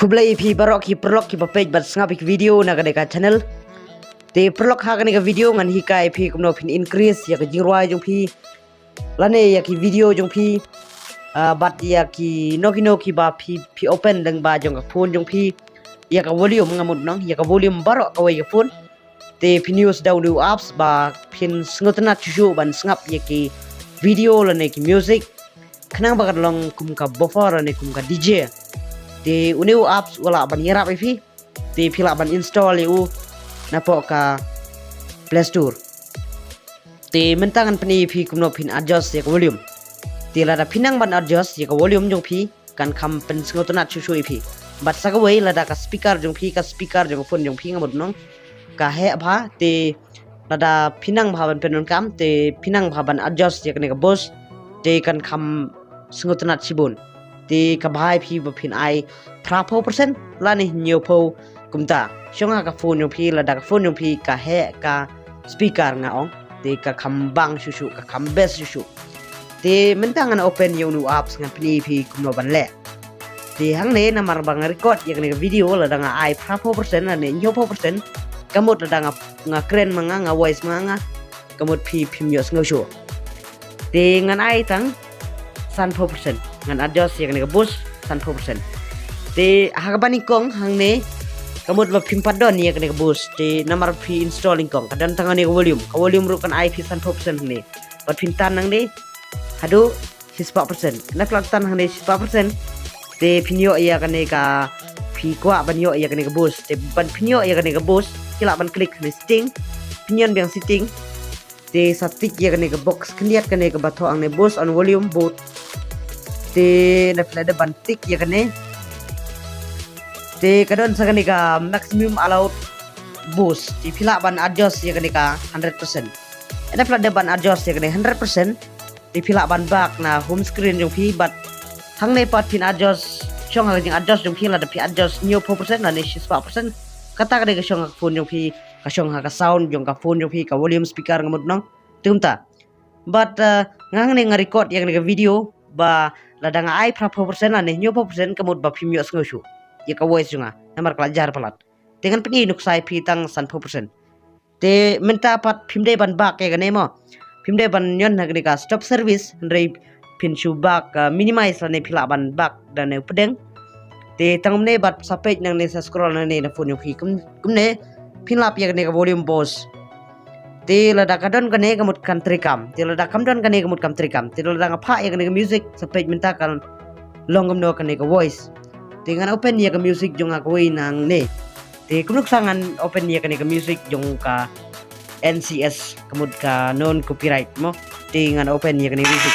Kublai pi barok ki perlok ki papej bat sngap ki video na ka channel. Te perlok ha ka video ngan hikai pi kumno pin increase ya ka jingrwai jong pi. Lane ya ki video jong pi bat ya ki noki ba pi open deng ba jong ka phone jong pi. Ya ka volume ngamut nang ya ka volume barok ka wai ka phone. Te pin news daw new apps ba pin sngotanat chuchu ban sngap ya ki video lane ki music. Kenang bakat long kum ka buffer lane kum ka DJ. Te uniu apps wala ban yerap ifi te pila ban install eu napo ka Play Store te mentangan pani pi kumno pin adjust ya volume te lada pinang ban adjust ya volume jong pi kan kham pynsngew tonat chuchu ifi bat sagawai lada ka speaker jong phone jong pi ngamut nong ka he bha te lada pinang bha ban penon kam te pinang bha ban adjust ya ka bos te kan kham pynsngew tonat sibun te ka bhai phi ba phin ai 3% la ni nyo pho kumta shonga ka phone yo phi la da ka phone yo phi ka he ka speaker nga ong te ka khambang shushu ka khambes shushu te mentangan open yo nu apps nga phi kumno ban le te hang ne na mar bang record ya ka video la da nga ai 3% la ne nyo pho% kamut la da nga kren nga voice nga kamut phi phim yo sngo shu te ngan ai tang san pho% ngan adjust ya ka boost san pho% te hagabani kong hang ne kamut ba phim padon ya ka boost te namar phi installing kong kadan tangane volume ru kan ai phi san pho% ne bat phin tan nang ne hado 10% na klak tan hang ne 10% te phinyo ya ka ne ka phi kwa ban yo ya ka ne boost te ban phinyo ya ka ne boost kila ban klik ne setting pinyon biang setting te satik ya ka ne box kyntiew ka ne ka batho ang ne boost on volume both te na flada bantik ya kane te kadon sa kane ka maximum allowed boost ti pila ban adjust ya kane ka 100% na flada ban adjust ya kane 100% ti pila ban back na home screen jong pi bat hang ne pat pin adjust chong ha jing adjust jong pi la da pi adjust nyo 4% na ne 10% kata kane ka chong ha phone jong pi ka chong ha ka sound jong ka phone jong pi ka volume speaker ngamut nong tumta but ngang ne nga record ya kane ka video ba ladang ai 4% la ne nyo 4% kamut ba phim yo sngo shu ya ka voice junga namar kelajar palat dengan peni nuksai pi tang san 4% te menta pat phim de ban bak ke gane mo phim de ban nyon hagni ka stop service rei phin shu bak minimize la ne phila ban bak dan ne pedeng te tang ne bat sapej nang ne scroll na ne na phone yo kum ne phin lap ya ne ka volume boss te lada kadon kane kamut country kam te lada kamdon kane kamut country kam te lada ngapha ya kane music sapej minta kan longam no kane ka voice te ngan open ya ka music jong akoi nang ne te kunuk sangan open ya kane ka music jong ka NCS kamut ka non copyright mo te ngan open ya kane music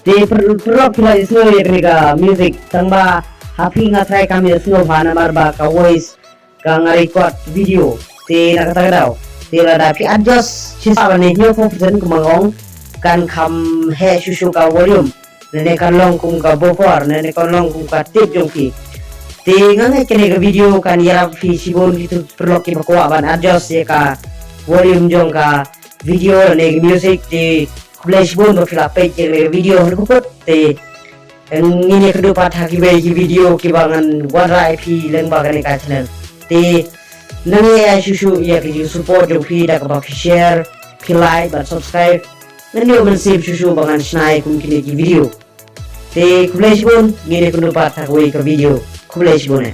te perlu pila isu ya kane ka music tangba happy nga try kami sino bana marba ka voice ka nga record video te nakataga daw te lada pi adjust sisa ne nyo 4% kumangong kan kham he shushu ka volume ne kan long kum ka buffer ne kan long kum ka tip jong pi te nga kene ka video kan yara fi sibon gitu perlu ki bakwa ban adjust ya ka volume jong ka video ne music te flash bon ba fila page ne video ko te ngini kedu pat haki ki video ki bangan wara IP leng bagan ka channel te nangi ya shushu ya ki support jong pi da ka share ki like dan subscribe nangi omen save shushu bangan snai kum kini ki video te kublai shibon ngini kedu pat haki ka video kublai shibon